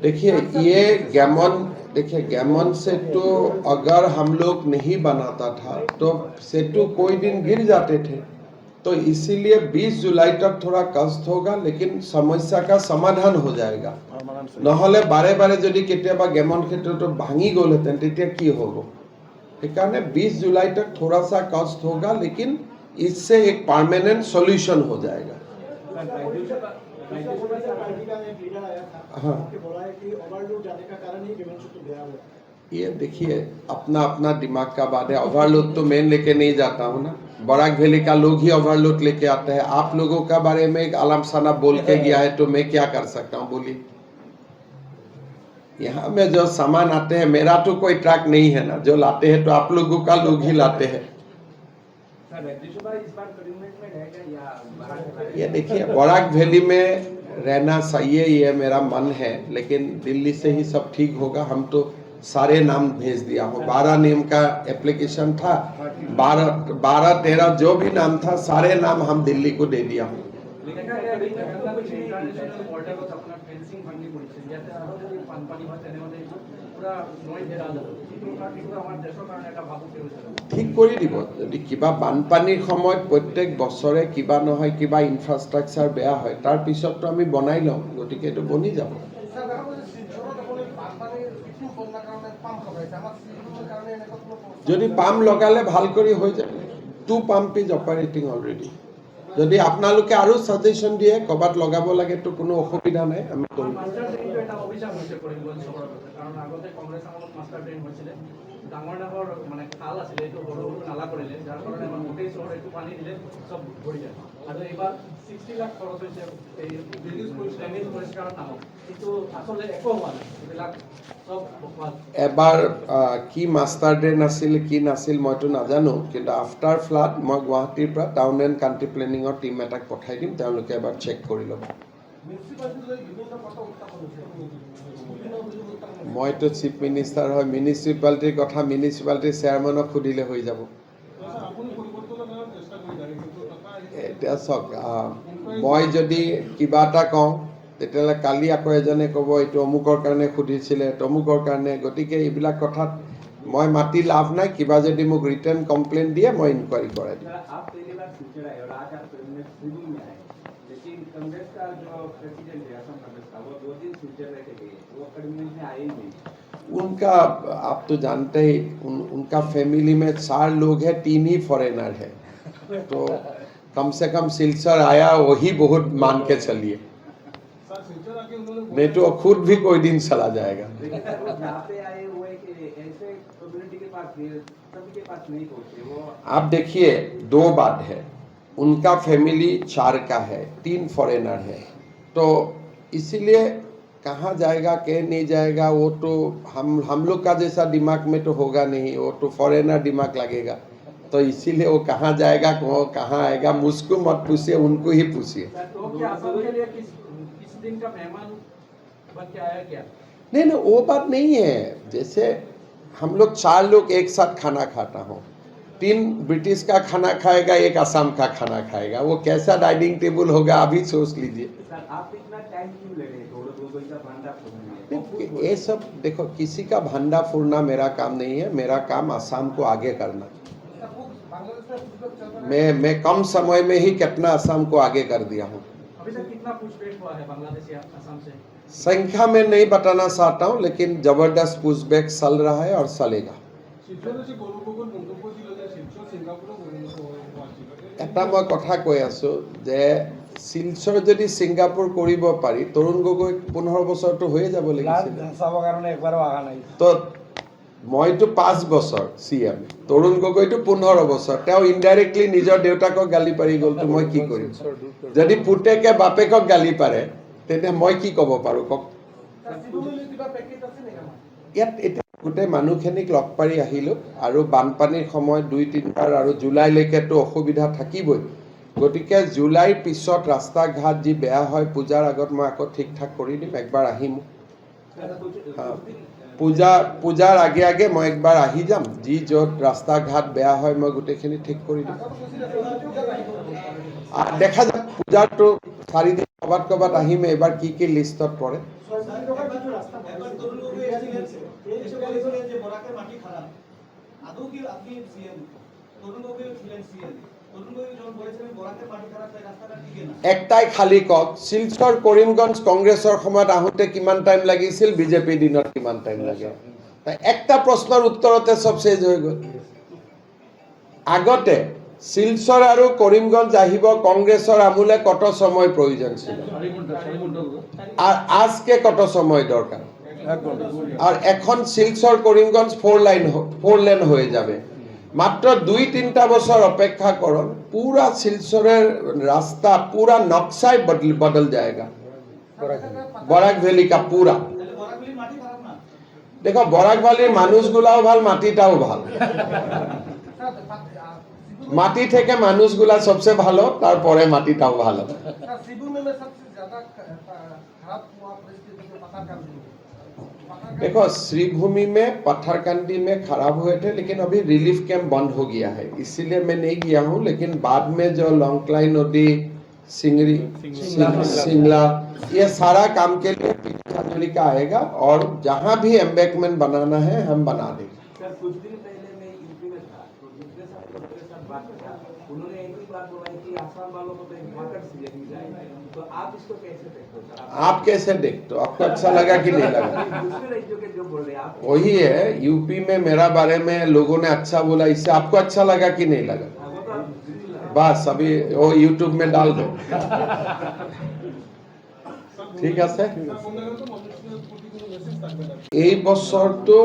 देखिए देखिए गैमन सेतु अगर हम लोग नहीं बनाता था तो सेतु कोई दिन गिर जाते थे, तो इसीलिए 20 जुलाई तक थोड़ा कष्ट होगा, लेकिन समस्या का समाधान हो जाएगा। নহলে बारे बारे যদি কেতিয়াবা গেমন ক্ষেত্ৰটো ভাঙি গ'লহেঁতেন তেতিয়া কি হ'ব। সেইকাৰণে 20 जुलाई तक थोड़ा सा कष्ट होगा, लेकिन इससे एक परमानेंट सॉल्यूशन हो जाएगा। हाँ, ये देखिए अपना अपना दिमाग का बात है। ओवरलोड तो मैं लेके नहीं जाता हूँ ना, बराक वैली का लोग ही ओवरलोड लेके आते हैं। आप लोगों का बारे में एक आलम साना बोल के गया है तो मैं क्या कर सकता हूँ, बोलिए। यहाँ में जो सामान आते हैं, मेरा तो कोई ट्रक नहीं है ना, जो लाते हैं तो आप लोगों का लोग ही लाते हैं। ये देखिए बराक वैली में रहना सही है, ये मेरा मन है, लेकिन दिल्ली से ही सब ठीक होगा। हम तो सारे नाम भेज दिया हूँ, 12 नेम का एप्लीकेशन था, 12-13 जो भी नाम था सारे नाम हम दिल्ली को दे दिया हूँ। ঠিক কৰি দিব। যদি কিবা বানপানীৰ সময়ত প্ৰত্যেক বছৰে কিবা নহয় কিবা ইনফ্ৰাষ্ট্ৰাকচাৰ বেয়া হয়, তাৰ পিছততো আমি বনাই লম, গতিকে এইটো বনি যাব। যদি পাম্প লগালে ভাল কৰি হৈ যায়। 2 pump is operating already। যদি আপোনালোকে আৰু সাজেশন দিয়ে কবাত লগাব লাগে তো কোনো অসুবিধা নাই, আমি কৰিম। ডাঙৰ ডাঙৰ মানে খাল আছিল, এইটো সৰু সৰু নালা কৰিলে, যাৰ কাৰণে আমাৰ গোটেই চহৰ এইটো পানী দিলে চব ভৰি যায়। আৰু এইবাৰ 60 লাখ খৰচ হৈছে এই ড্ৰেনেজ পৰিষ্কাৰৰ নামত, কিন্তু আচলতে একো হোৱা নাই। এইবিলাক চব এবাৰ কি মাষ্টাৰ ড্ৰেন আছিল কি নাছিল মইতো নাজানো, কিন্তু আফটাৰ ফ্লাড মই গুৱাহাটীৰ পৰা টাউন এণ্ড কাণ্ট্ৰি প্লেনিঙৰ টিম এটাক পঠাই দিম, তেওঁলোকে এবাৰ চেক কৰি ল'ব। मैं तो चीफ मिनिस्टार है, म्यूनिसिपालिटी कथा म्यूनिसिपालिटी चेयरमेनक सुधिले हो যাব। এতিয়া চাওক, মই যদি কিবা এটা কওঁ তেতিয়াহ'লে কালি আকৌ এজনে ক'ব এইটো অমুকৰ কাৰণে সুধিছিলে, তমুকৰ কাৰণে। গতিকে এইবিলাক কথাত মই মাতি লাভ নাই। কিবা যদি মোক ৰিটাৰ্ণ কমপ্লেইন দিয়ে মই ইনকুৱাৰী কৰাই দিম। कांग्रेस का जो प्रेसिडेंट है असम कांग्रेस का, वो 2 दिन फ्यूचर रह के गए, वो कैबिनेट में आए ही नहीं। उनका आप तो जानते ही, उनका फैमिली में 4 लोग हैं, 3 ही फॉरेनर है, तो कम से कम सिलचर आया वही बहुत मान के चलिए, नहीं तो खुद भी कोई दिन चला जाएगा। आप देखिए 2 बात है, उनका फैमिली 4 का है, 3 फॉरेनर है, तो इसीलिए कहाँ जाएगा कहीं नहीं जाएगा वो तो हम लोग का जैसा दिमाग में तो होगा नहीं, वो तो फॉरेनर दिमाग लगेगा। तो इसीलिए वो कहाँ जाएगा वो कहाँ आएगा, मुझको मत पूछिए, उनको ही पूछिए। नहीं वो बात नहीं है। जैसे हम लोग 4 लोग एक साथ खाना खाता हूँ, 3 ब्रिटिश का खाना खाएगा, 1 असम का खाना खाएगा, वो कैसा डाइनिंग टेबल होगा अभी सोच लीजिए। आप इतना टाइम क्यों ले रहे हैं? ये सब देखो, किसी का भंडा फोड़ना मेरा काम नहीं है, मेरा काम असम को आगे करना। मैं कम समय में ही कितना असम को आगे कर दिया हूँ। अभी तक कितना पूछपेछ हुआ है बांग्लादेश या असम से? संख्या में नहीं बताना चाहता हूँ, लेकिन जबरदस्त पूछपेछ चल रहा है और चलेगा। এটা মই কথা কৈ আছো যে শিলচৰ যদি ছিংগাপুৰ কৰিব পাৰি, তৰুণ গগৈ 15 বছৰটো হৈয়ে যাব লাগিছিল। তো মইতো 5 বছৰ CM, তৰুণ গগৈটো 15 বছৰ। তেওঁ ইনডাইৰেক্টলি নিজৰ দেউতাকক গালি পাৰি গ'ল, তো মই কি কৰিম? যদি পুতেকে বাপেকক গালি পাৰে তেতিয়া মই কি ক'ব পাৰো কওক? ইয়াত এতিয়া গোটেই মানুহখিনিক লগ পাৰি আহিলোঁ, আৰু বানপানীৰ সময়ত 2-3 বাৰ আৰু জুলাইলৈকেতো অসুবিধা থাকিবই। গতিকে জুলাইৰ পিছত ৰাস্তা ঘাট যি বেয়া হয় পূজাৰ আগত মই আকৌ ঠিক ঠাক কৰি দিম। একবাৰ আহিম, পূজাৰ আগে আগে মই একবাৰ আহি যাম, যি য'ত ৰাস্তা ঘাট বেয়া হয় মই গোটেইখিনি ঠিক কৰি দিম। দেখা যাক পূজাটো 4 দিন কবাত আহিমে এবাৰ কি লিষ্টত পৰে একটাই খালি কক শিলচৰ কৰিমগঞ্জ কংগ্ৰেছৰ সময়ত আহোঁতে কিমান টাইম লাগিছিল বিজেপি দিনত কিমান টাইম লাগে একটা প্ৰশ্নৰ উত্তৰতে সব শেষ হৈ গ'ল আগতে শিলচৰ আৰু কৰিমগঞ্জ আহিব কংগ্ৰেছৰ আমুলে কত সময় প্ৰয়োজন ছিল আৰ আজকে কত সময় দৰকাৰ আৰ এখন শিলচৰ কৰিমগঞ্জ 4 লেন হয়ে যাবে মাত্র 2-3টা বছর অপেক্ষা করুন पूरा শিলচরের রাস্তা पूरा নকশাই बदल जाएगा বরাক ভ্যালি का पूरा देखो বরাক ভ্যালির মানুষগুলাও ভাল মাটিটাও ভাল মাটি থেকে মানুষগুলা সবচেয়ে ভালো তারপরে মাটিটাও ভালো देखो श्रीभूमि में पत्थरकांडी में खराब हुए थे लेकिन अभी रिलीफ कैंप बंद हो गया है इसीलिए मैं नहीं गया हूँ लेकिन बाद में जो लॉन्गक्लाई नदी सिंगरी सिंगला ये सारा काम के लिए पीछे का आएगा और जहाँ भी एम्बैंकमेंट बनाना है हम बना देंगे कुछ दिन पहले मैं यूपी में था तो दूसरे साथ बात किया उन्होंने एक ही बात बोला कि आसाम वालों को तो इम्पोर्टेंट सीएम जाएगा तो आप इसको कैसे देखते हो आप कैसे देखते हो आपको अच्छा लगा कि नहीं लगा दूसरे राज्यों के जो बोल रहे हैं आप वही है यूपी में मेरा बारे में लोगों ने अच्छा बोला इससे आपको अच्छा लगा कि नहीं लगा बस अभी वो यूट्यूब में डाल दो ঠিক আছে এই বছৰটো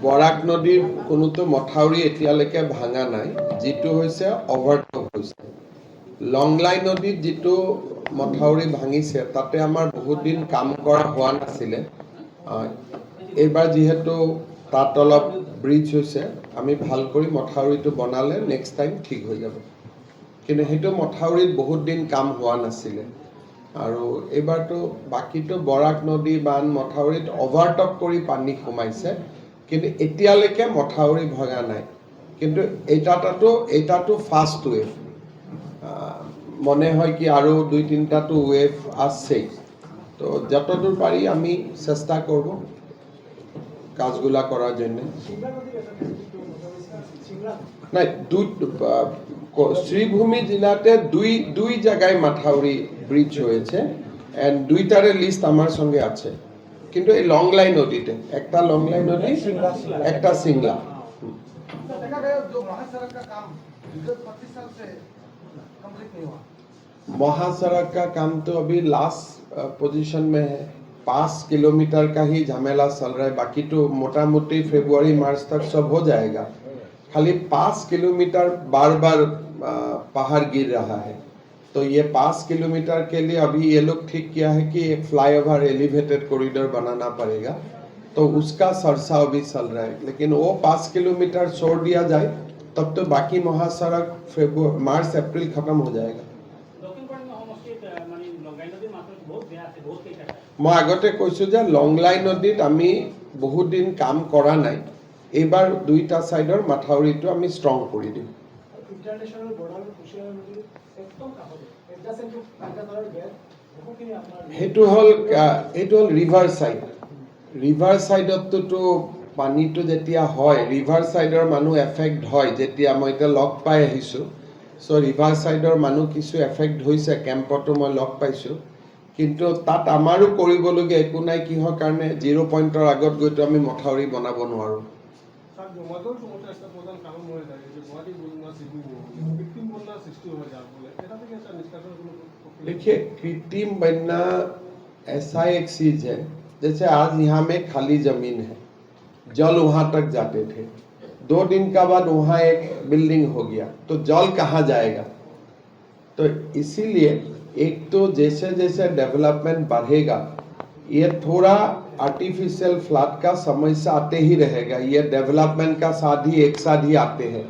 বৰাক নদীৰ কোনোটো মথাউৰি এতিয়ালৈকে ভাঙা নাই যেটো হৈছে ওভাৰটপ হৈছে লংলাই নদীত যেটো মথাউৰি ভাঙিছে তাতে আমাৰ বহুত দিন কাম কৰা হোৱা নাছিলে এইবাৰ যেহেতু তাত অলপ ব্ৰিজ হৈছে আমি ভাল কৰি মথাউৰিটো বনালে নেক্সট টাইম ঠিক হৈ যাব কিন্তু হেতু মথাউৰিত বহুত দিন কাম হোৱা নাছিলে আৰু এবাৰটো বাকিটো বৰাক নদী বান মথাউৰিত ওভাৰটপ কৰি পানী সোমাইছে কিন্তু এতিয়ালৈকে মথাউৰি ভগা নাই কিন্তু এটাটো ফাৰ্ষ্ট ৱেভ মনে হয় কি আৰু 2-3টাটো ৱেভ আছে তো যতদূর পারি আমি চেষ্টা করব কাজগুলা করার জন্য নাই শ্রীভূমি জেলাতে দুই জায়গায় মাথাউরি ব্রিজ হয়েছে এন্ড দুইটারে লিস্ট আমার সঙ্গে আছে কিন্তু এই লংলাই নদীতে একটা লংলাই নদী একটা সিংলা महासड़क का काम तो अभी लास्ट पोजीशन में है 5 किलोमीटर का ही झमेला चल रहा है बाकी तो मोटा मोटी फरवरी मार्च तक सब हो जाएगा खाली 5 किलोमीटर बार बार पहाड़ गिर रहा है तो ये 5 किलोमीटर के लिए अभी ये लोग ठीक किया है कि एक फ्लाईओवर एलिवेटेड कॉरिडोर बनाना पड़ेगा तो उसका सरसा अभी चल रहा है लेकिन वो 5 किलोमीटर छोड़ दिया जाए तब तो बाकी महासड़क मार्च अप्रैल खत्म हो जाएगा मैं आगते কৈছো যে লংলাই নদীত আমি বহুত দিন কাম কৰা নাই এবাৰ দুইটা সাইডৰ মাথাউৰিটো আমি স্ট্ৰং কৰি দিম ইন্টাৰনেশনাল বৰ্ডাৰ কুশিয়াৰ নদীৰ একদম কাষতে এডজাসেন্ট টু কাকাদাৰৰ গেট বহুখিনি আপোনাৰ হেতু হল ৰিভাৰ সাইডতটো পানীটো যেতিয়া হয় ৰিভাৰ সাইডৰ মানুহ এফেক্ট হয় যেতিয়া মই এটা লক পাই আহিছো সো ৰিভাৰ সাইডৰ মানুহ কিছু এফেক্ট হৈছে কেম্পটো মই লক পাইছো কিন্তু তাত আমাৰো কৰিবলগীয়া একো নাই কিহৰ কাৰণে 0 পইণ্টৰ আগত গৈতো আমি মথাউৰি বনাব নোৱাৰো স্যাৰ জমাতৰ সমস্যা একটা প্ৰধান কাৰণ হয়ে যায় যে গুৱাহাটী বন্যা সিদ্ধু কৃত্রিম বন্যা সৃষ্টি হয়ে যার ফলে এটা থেকে একটা নিষ্কাশন देखिए कृत्रिम बन्ना ऐसा एक चीज है जैसे आज यहाँ में खाली जमीन है जल वहां तक जाते थे 2 दिन का बाद वहां एक बिल्डिंग हो गया तो जल कहाँ जाएगा तो इसीलिए एक तो जैसे जैसे डेवलपमेंट बढ़ेगा ये थोड़ा आर्टिफिशियल फ्लड का समस्या आते ही रहेगा ये डेवलपमेंट का साथ ही एक साथ ही आते हैं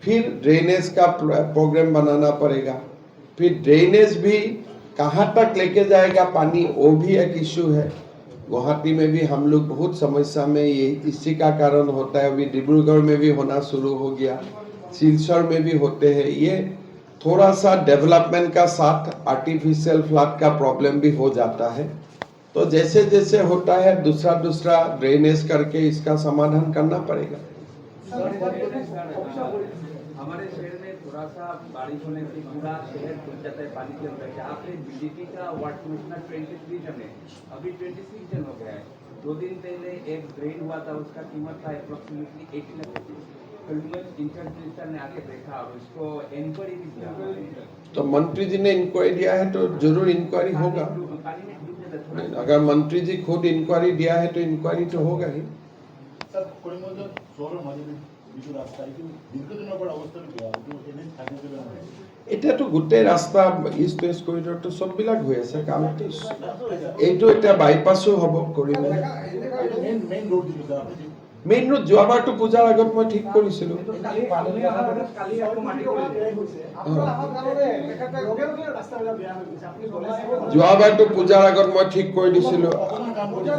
फिर ड्रेनेज का प्रोग्राम बनाना पड़ेगा फिर ड्रेनेज भी कहाँ तक लेके जाएगा पानी वो भी एक इश्यू है गुवाहाटी में भी हम लोग बहुत समस्या में ये इसी का कारण होता है अभी डिब्रूगढ़ में भी होना शुरू हो गया सिलचर में भी होते हैं ये थोड़ा सा डेवलपमेंट का साथ आर्टिफिशियल फ्लड का प्रॉब्लम भी हो जाता है, तो जैसे जैसे होता है दूसरा ड्रेनेज करके इसका समाधान करना पड़ेगा। हमारे शहर में थोड़ा सा बारिश होने से पूरा शहर डूब जाता है पानी के अंदर। यहाँ पे बीजेपी का वार्ड कमिश्नर 23 जन है, अभी 26 जन हो गया है। 2 दिन पहले एक ड्रेन हुआ था, उसका कीमत था अप्रोक्सीमेटली 80 लाख रुपये। इंचार्ज मिनिस्टर ने आके देखा और उसको इंक्वायरी भी किया। तो मंत्री जी ने इंक्वायरी दिया है तो जरूर इंक्वायरी होगा। पानी में डूब जाता है थोड़ा। अगर मंत्री जी खुद इंक्वायरी दिया है तो इंक्वायरी तो होगा ही। স্যার করিমগঞ্জ শহরের মাঝে কিছু রাস্তা একটু দীর্ঘদিনের পর অবস্থা এনে থাকে এতিয়াতো গোটেই ৰাস্তা ইষ্ট ৱেষ্ট কৰিডৰটো চববিলাক হৈ আছে কাম। এইটো এতিয়া বাইপাছো হ'ব কৰিব। মেইন ৰোড দিল স্যাৰ আপনি মেইন ৰোড যোৱাবাৰটো পূজাৰ আগত মই ঠিক কৰিছিলোঁ। যোৱাবাৰটো পূজাৰ আগত মই ঠিক কৰি দিছিলোঁ। আপনার কাম করতে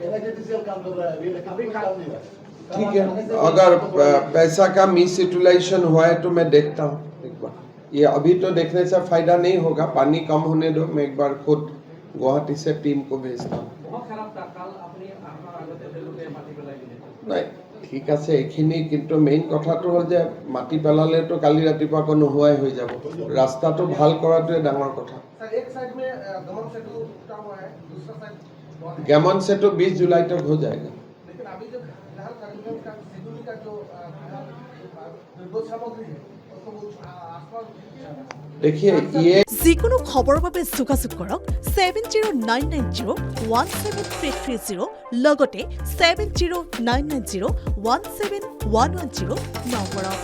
इलेक्ट्रिशियन काम कर रहा है अभी इलेक्ट्रिक काम नहीं रहा ठीक है, अगर पैसा का मिस यूटिलाइजेशन हुआ है तो मैं देखता हूँ एक बार। ये अभी तो देखने से फायदा नहीं होगा, पानी कम होने दो। मैं एक बार खुद गुवाहाटी से टीम को भेजता हूँ। बहुत खराब था कल अपनी আগতে তেওঁলোকে মাটি পেলাই দিলে। নাই ঠিক আছে এইখিনি, কিন্তু মেইন কথাটো হ'ল যে মাটি পেলালেতো কালি ৰাতিপুৱা আকৌ নোহোৱাই হৈ যাব। ৰাস্তাটো ভাল কৰাটোৱে ডাঙৰ কথা। सर एक साइड में गमन सेतु टूटा हुआ है, दूसरा साइड गैमन से तो 20 जुलाई तक हो जाएगा। लेकिन अभी जो फिलहाल करीमगंज का शेड्यूल का जो विद्युत सामग्री है उसको वो आसपास देखिए ये যিকোনো খবৰৰ বাবে যোগাযোগ কৰক 7099017330 লগতে 7099017110 নম্বৰত।